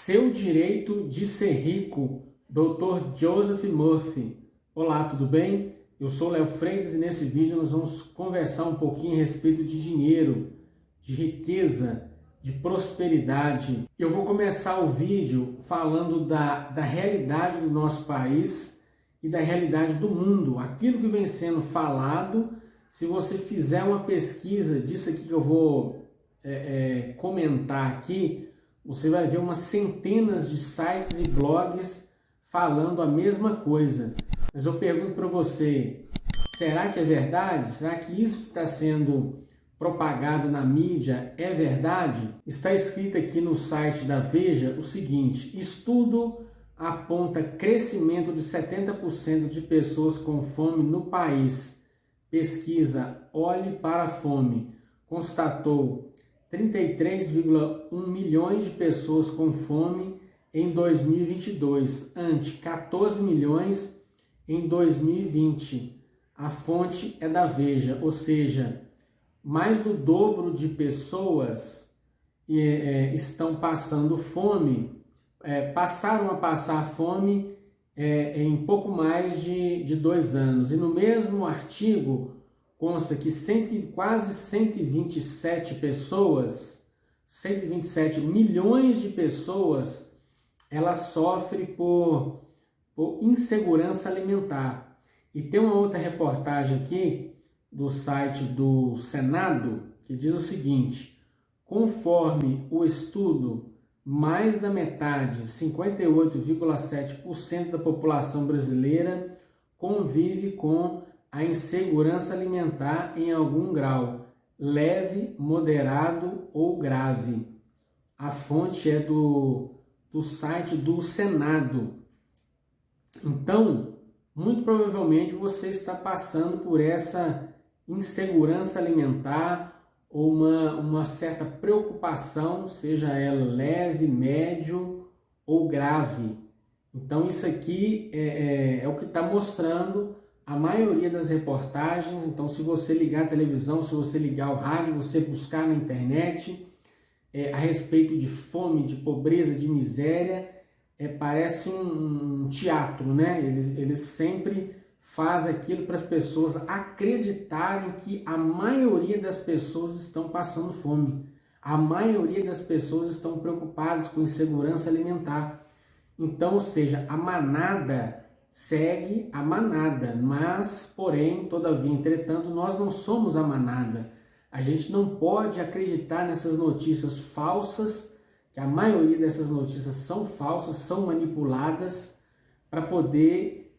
Seu direito de ser rico, Dr. Joseph Murphy. Olá, tudo bem? Eu sou Léo Freitas e nesse vídeo nós vamos conversar um pouquinho a respeito de dinheiro, de riqueza, de prosperidade. Eu vou começar o vídeo falando da realidade do nosso país e da realidade do mundo. Aquilo que vem sendo falado, se você fizer uma pesquisa disso aqui que eu vou comentar aqui, você vai ver umas centenas de sites e blogs falando a mesma coisa. Mas eu pergunto para você, será que é verdade? Será que isso que está sendo propagado na mídia é verdade? Está escrito aqui no site da Veja o seguinte: estudo aponta crescimento de 70% de pessoas com fome no país. Pesquisa Olhe para a Fome constatou 33,1 milhões de pessoas com fome em 2022, ante 14 milhões em 2020. A fonte é da Veja, ou seja, mais do dobro de pessoas estão passando fome, passaram a passar fome em pouco mais de 2 anos. E no mesmo artigo consta que quase 127 milhões de pessoas, elas sofrem por insegurança alimentar. E tem uma outra reportagem aqui do site do Senado que diz o seguinte: conforme o estudo, mais da metade, 58,7% da população brasileira convive com a insegurança alimentar em algum grau, leve, moderado ou grave. A fonte é do site do Senado. Então, muito provavelmente você está passando por essa insegurança alimentar ou uma certa preocupação, seja ela leve, médio ou grave. Então isso aqui é o que está mostrando a maioria das reportagens. Então, se você ligar a televisão, se você ligar o rádio, você buscar na internet a respeito de fome, de pobreza, de miséria, parece um teatro, né? Eles sempre fazem aquilo para as pessoas acreditarem que a maioria das pessoas estão passando fome. A maioria das pessoas estão preocupadas com insegurança alimentar. Então, ou seja, a manada segue a manada, mas, porém, todavia, entretanto, nós não somos a manada. A gente não pode acreditar nessas notícias falsas, que a maioria dessas notícias são falsas, são manipuladas para poder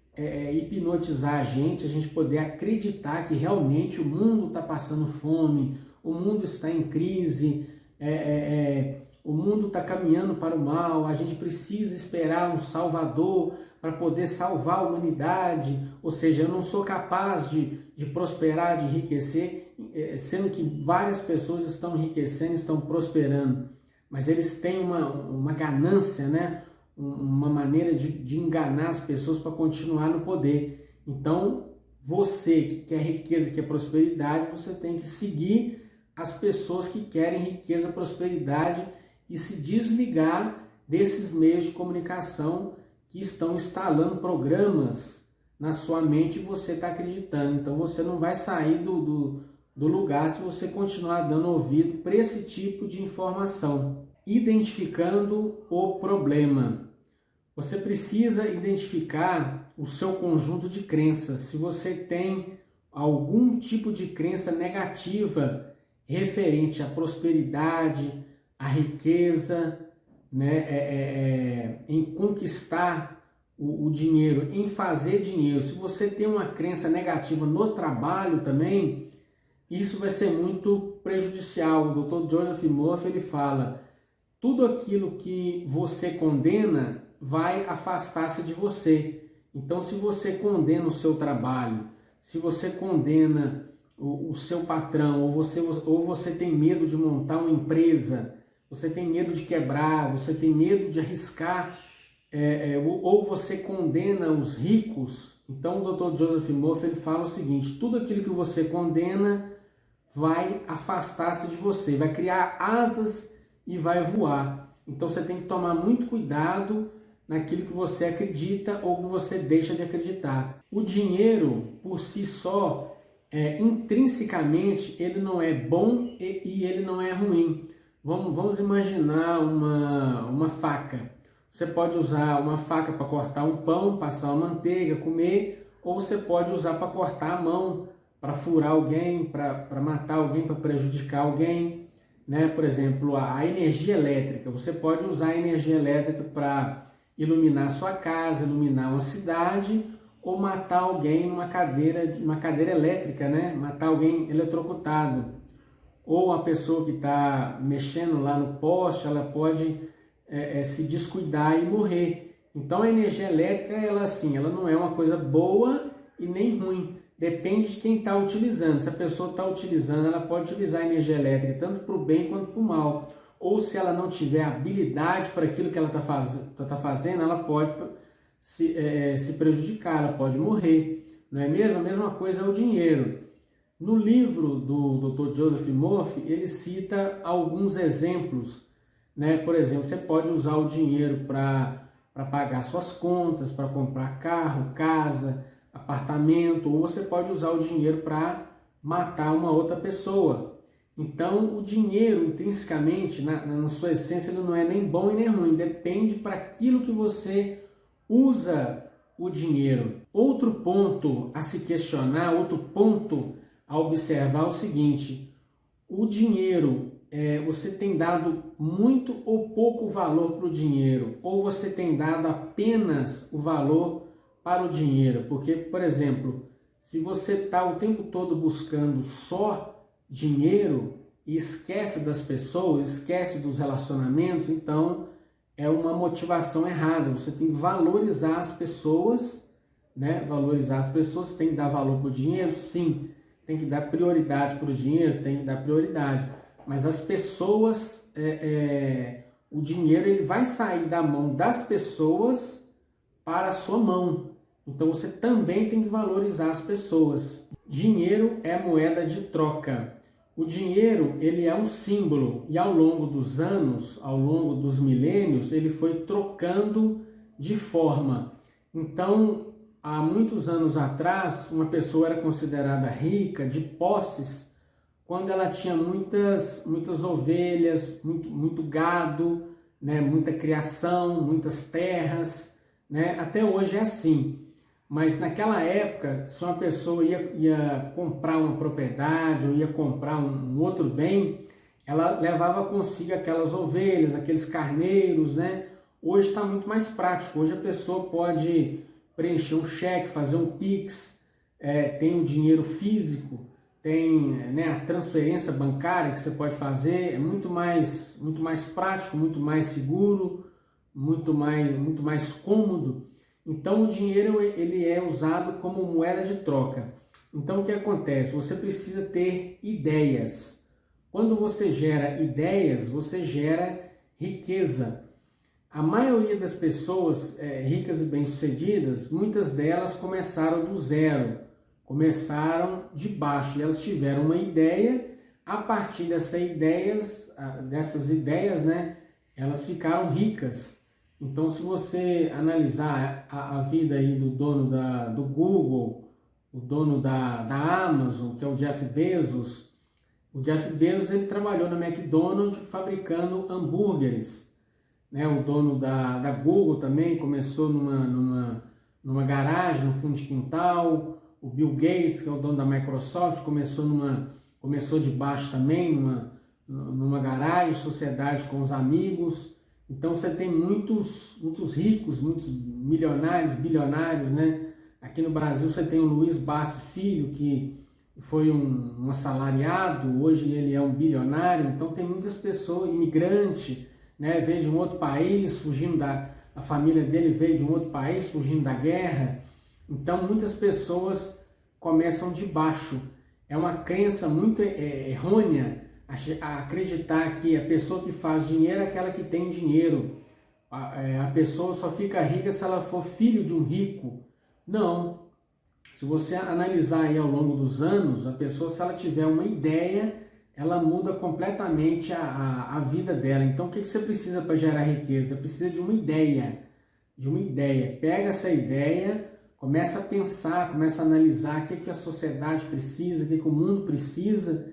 hipnotizar a gente poder acreditar que realmente o mundo está passando fome, o mundo está em crise, o mundo está caminhando para o mal, a gente precisa esperar um salvador para poder salvar a humanidade. Ou seja, eu não sou capaz de prosperar, de enriquecer, sendo que várias pessoas estão enriquecendo, estão prosperando, mas eles têm uma ganância, né? Uma maneira de enganar as pessoas para continuar no poder. Então, você que quer riqueza, que quer prosperidade, você tem que seguir as pessoas que querem riqueza, prosperidade e se desligar desses meios de comunicação que estão instalando programas na sua mente e você está acreditando. Então você não vai sair do lugar se você continuar dando ouvido para esse tipo de informação. Identificando o problema. Você precisa identificar o seu conjunto de crenças. Se você tem algum tipo de crença negativa referente à prosperidade, à riqueza, né, em conquistar o dinheiro, em fazer dinheiro. Se você tem uma crença negativa no trabalho também, isso vai ser muito prejudicial. O Dr. Joseph Murphy, ele fala: tudo aquilo que você condena vai afastar-se de você. Então, se você condena o seu trabalho, se você condena o seu patrão, ou você tem medo de montar uma empresa, você tem medo de quebrar, você tem medo de arriscar, ou você condena os ricos, então o Dr. Joseph Murphy ele fala o seguinte: tudo aquilo que você condena vai afastar-se de você, vai criar asas e vai voar. Então você tem que tomar muito cuidado naquilo que você acredita ou que você deixa de acreditar. O dinheiro, por si só, intrinsecamente, ele não é bom e ele não é ruim. Vamos imaginar uma faca. Você pode usar uma faca para cortar um pão, passar uma manteiga, comer, ou você pode usar para cortar a mão, para furar alguém, para matar alguém, para prejudicar alguém. Né? Por exemplo, a energia elétrica. Você pode usar a energia elétrica para iluminar sua casa, iluminar uma cidade, ou matar alguém numa cadeira elétrica, né? Matar alguém eletrocutado. Ou a pessoa que está mexendo lá no poste, ela pode se descuidar e morrer. Então a energia elétrica, ela não é uma coisa boa e nem ruim. Depende de quem está utilizando. Se a pessoa está utilizando, ela pode utilizar a energia elétrica tanto para o bem quanto para o mal. Ou se ela não tiver habilidade para aquilo que ela está fazendo, ela pode se prejudicar, ela pode morrer. Não é mesmo? A mesma coisa é o dinheiro. No livro do Dr. Joseph Murphy, ele cita alguns exemplos. Né? Por exemplo, você pode usar o dinheiro para pagar suas contas, para comprar carro, casa, apartamento, ou você pode usar o dinheiro para matar uma outra pessoa. Então, o dinheiro, intrinsecamente, na sua essência, ele não é nem bom e nem ruim. Depende para aquilo que você usa o dinheiro. Outro ponto a se questionar, outro ponto a observar é o seguinte: o dinheiro, você tem dado muito ou pouco valor para o dinheiro? Ou você tem dado apenas o valor para o dinheiro? Porque, por exemplo, se você está o tempo todo buscando só dinheiro e esquece das pessoas, esquece dos relacionamentos, então é uma motivação errada. Você tem que valorizar as pessoas, né? Valorizar as pessoas, tem que dar valor para o dinheiro, sim. Tem que dar prioridade para o dinheiro, tem que dar prioridade. Mas as pessoas, o dinheiro ele vai sair da mão das pessoas para a sua mão. Então você também tem que valorizar as pessoas. Dinheiro é moeda de troca. O dinheiro ele é um símbolo e ao longo dos anos, ao longo dos milênios, ele foi trocando de forma. Então, há muitos anos atrás, uma pessoa era considerada rica, de posses, quando ela tinha muitas ovelhas, muito gado, né, muita criação, muitas terras, né? Até hoje é assim. Mas naquela época, se uma pessoa ia comprar uma propriedade ou ia comprar um outro bem, ela levava consigo aquelas ovelhas, aqueles carneiros, né? Hoje está muito mais prático. Hoje a pessoa pode preencher um cheque, fazer um Pix, tem o dinheiro físico, tem, né, a transferência bancária que você pode fazer, é muito mais prático, muito mais seguro, muito mais cômodo. Então o dinheiro ele é usado como moeda de troca. Então o que acontece? Você precisa ter ideias. Quando você gera ideias, você gera riqueza. A maioria das pessoas ricas e bem-sucedidas, muitas delas começaram do zero, começaram de baixo, e elas tiveram uma ideia. A partir dessas ideias, né, elas ficaram ricas. Então, se você analisar a vida aí do dono do Google, o dono da Amazon, que é o Jeff Bezos ele trabalhou na McDonald's fabricando hambúrgueres, né? O dono da Google também começou numa garagem, no fundo de quintal. O Bill Gates, que é o dono da Microsoft, começou de baixo também, numa garagem, sociedade com os amigos. Então você tem muitos ricos, muitos milionários, bilionários, né? Aqui no Brasil você tem o Luiz Bassi Filho, que foi um assalariado, hoje ele é um bilionário. Então tem muitas pessoas, imigrante, né? Veio de um outro país, fugindo a família dele veio de um outro país, fugindo da guerra. Então muitas pessoas começam de baixo. É uma crença muito errônea a acreditar que a pessoa que faz dinheiro é aquela que tem dinheiro. A pessoa só fica rica se ela for filho de um rico. Não. Se você analisar aí ao longo dos anos, a pessoa, se ela tiver uma ideia, ela muda completamente a vida dela. Então, o que você precisa para gerar riqueza? Precisa de uma ideia, Pega essa ideia, começa a pensar, começa a analisar o que a sociedade precisa, o que o mundo precisa,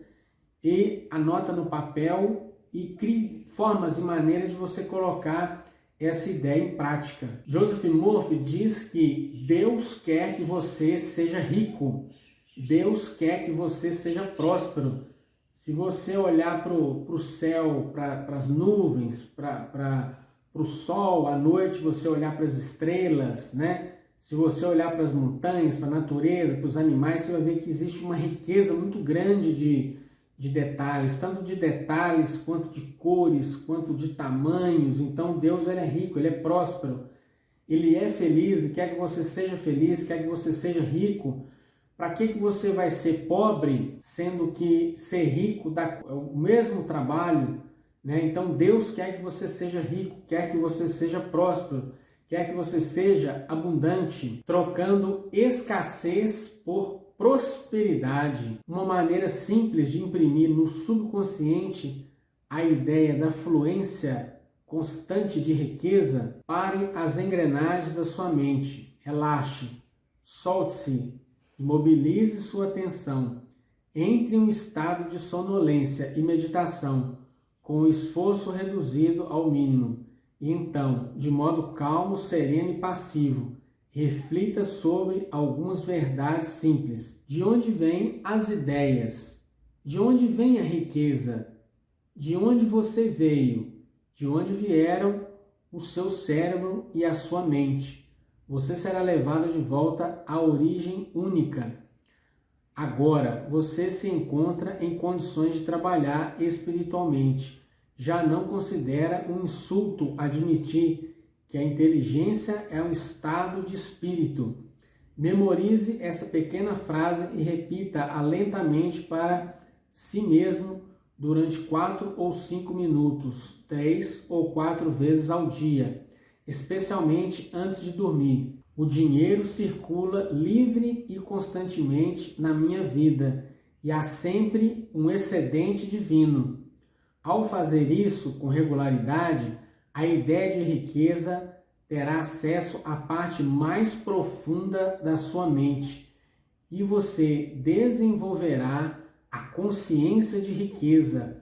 e anota no papel e crie formas e maneiras de você colocar essa ideia em prática. Joseph Murphy diz que Deus quer que você seja rico, Deus quer que você seja próspero. Se você olhar para o céu, para as nuvens, para o sol, à noite você olhar para as estrelas, né? Se você olhar para as montanhas, para a natureza, para os animais, você vai ver que existe uma riqueza muito grande de detalhes, tanto de detalhes, quanto de cores, quanto de tamanhos. Então Deus, ele é rico, ele é próspero, ele é feliz e quer que você seja feliz, quer que você seja rico. Para que você vai ser pobre, sendo que ser rico dá o mesmo trabalho, né? Então Deus quer que você seja rico, quer que você seja próspero, quer que você seja abundante, trocando escassez por prosperidade. Uma maneira simples de imprimir no subconsciente a ideia da fluência constante de riqueza. Pare as engrenagens da sua mente, relaxe, solte-se, imobilize sua atenção, entre em um estado de sonolência e meditação, com o esforço reduzido ao mínimo, e então, de modo calmo, sereno e passivo, reflita sobre algumas verdades simples. De onde vêm as ideias? De onde vem a riqueza? De onde você veio? De onde vieram o seu cérebro e a sua mente? Você será levado de volta à origem única. Agora, você se encontra em condições de trabalhar espiritualmente. Já não considera um insulto admitir que a inteligência é um estado de espírito. Memorize essa pequena frase e repita-a lentamente para si mesmo durante 4 ou 5 minutos, 3 ou 4 vezes ao dia, especialmente antes de dormir. O dinheiro circula livre e constantemente na minha vida e há sempre um excedente divino. Ao fazer isso com regularidade, a ideia de riqueza terá acesso à parte mais profunda da sua mente e você desenvolverá a consciência de riqueza.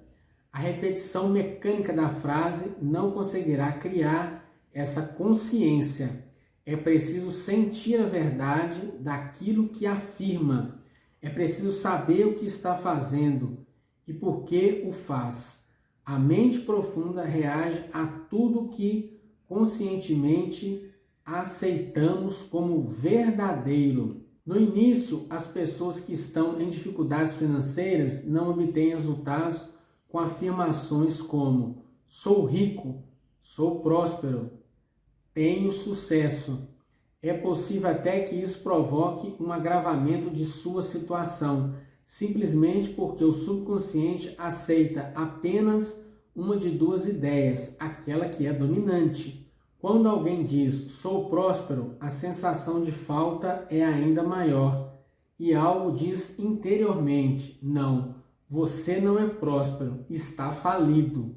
A repetição mecânica da frase não conseguirá criar essa consciência. É preciso sentir a verdade daquilo que afirma. É preciso saber o que está fazendo e por que o faz. A mente profunda reage a tudo que conscientemente aceitamos como verdadeiro. No início, as pessoas que estão em dificuldades financeiras não obtêm resultados com afirmações como: sou rico, sou próspero, tenho sucesso. É possível até que isso provoque um agravamento de sua situação, simplesmente porque o subconsciente aceita apenas uma de duas ideias, aquela que é dominante. Quando alguém diz sou próspero, a sensação de falta é ainda maior e algo diz interiormente: não, você não é próspero, está falido.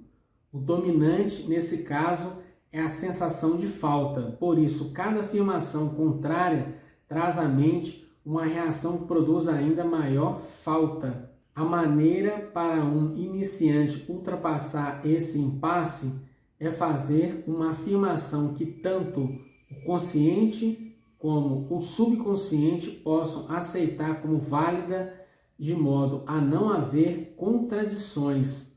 O dominante, nesse caso, é a sensação de falta. Por isso, cada afirmação contrária traz à mente uma reação que produz ainda maior falta. A maneira para um iniciante ultrapassar esse impasse é fazer uma afirmação que tanto o consciente como o subconsciente possam aceitar como válida, de modo a não haver contradições.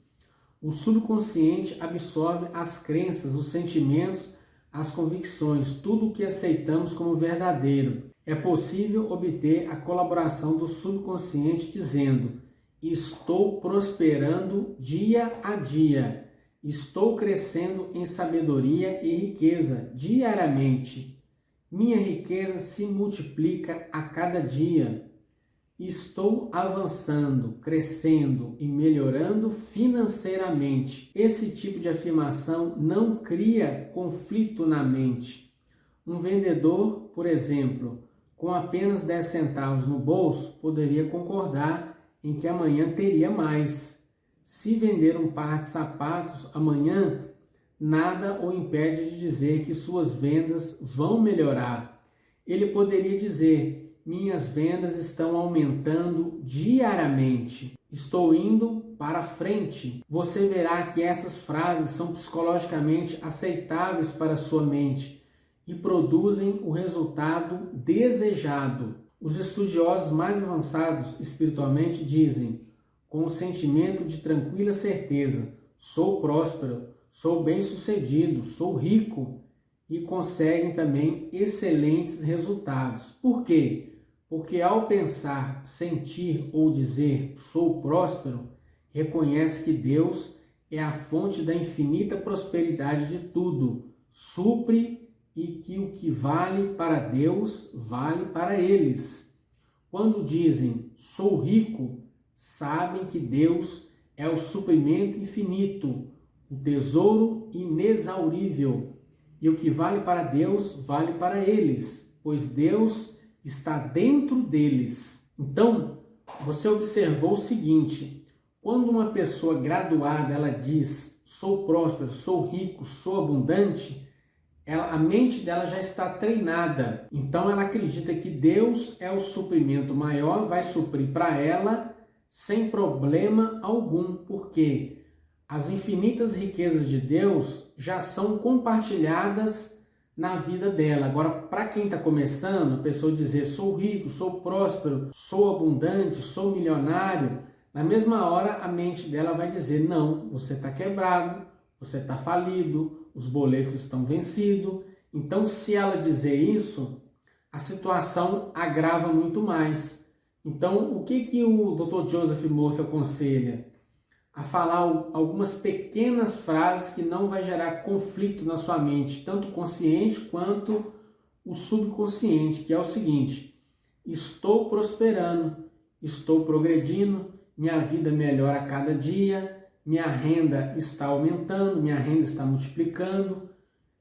O subconsciente absorve as crenças, os sentimentos, as convicções, tudo o que aceitamos como verdadeiro. É possível obter a colaboração do subconsciente dizendo: estou prosperando dia a dia, estou crescendo em sabedoria e riqueza diariamente. Minha riqueza se multiplica a cada dia. Estou avançando, crescendo e melhorando financeiramente. Esse tipo de afirmação não cria conflito na mente. Um vendedor, por exemplo, com apenas 10 centavos no bolso, poderia concordar em que amanhã teria mais. se vender um par de sapatos amanhã, nada o impede de dizer que suas vendas vão melhorar. Ele poderia dizer: minhas vendas estão aumentando diariamente. Estou indo para frente. Você verá que essas frases são psicologicamente aceitáveis para sua mente e produzem o resultado desejado. Os estudiosos mais avançados espiritualmente dizem, com um sentimento de tranquila certeza: sou próspero, sou bem-sucedido, sou rico, e conseguem também excelentes resultados. Por quê? Porque ao pensar, sentir ou dizer sou próspero, reconhece que Deus é a fonte da infinita prosperidade de tudo, supre, e que o que vale para Deus, vale para eles. Quando dizem sou rico, sabem que Deus é o suprimento infinito, o tesouro inexaurível, e o que vale para Deus, vale para eles, pois Deus está dentro deles. Então, você observou o seguinte: quando uma pessoa graduada ela diz sou próspero, sou rico, sou abundante, a mente dela já está treinada. Então ela acredita que Deus é o suprimento maior, vai suprir para ela sem problema algum, porque as infinitas riquezas de Deus já são compartilhadas na vida dela. Agora, para quem está começando, a pessoa dizer sou rico, sou próspero, sou abundante, sou milionário, na mesma hora a mente dela vai dizer não, você está quebrado, você está falido, os boletos estão vencidos. Então, se ela dizer isso, a situação agrava muito mais. Então, o que o Dr. Joseph Murphy aconselha? A falar algumas pequenas frases que não vai gerar conflito na sua mente, tanto consciente quanto o subconsciente, que é o seguinte: estou prosperando, estou progredindo, minha vida melhora a cada dia, minha renda está aumentando, minha renda está multiplicando,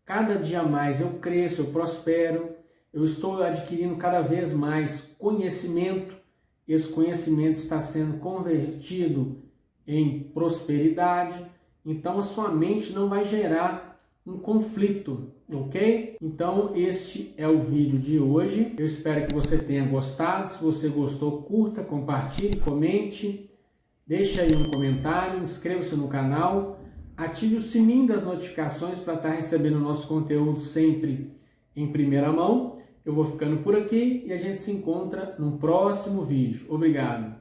cada dia mais eu cresço, eu prospero, eu estou adquirindo cada vez mais conhecimento, esse conhecimento está sendo convertido em prosperidade. Então a sua mente não vai gerar um conflito, ok? Então este é o vídeo de hoje. Eu espero que você tenha gostado. Se você gostou, curta, compartilhe, comente, deixe aí um comentário, inscreva-se no canal, ative o sininho das notificações para estar recebendo o nosso conteúdo sempre em primeira mão. Eu vou ficando por aqui e a gente se encontra no próximo vídeo. Obrigado!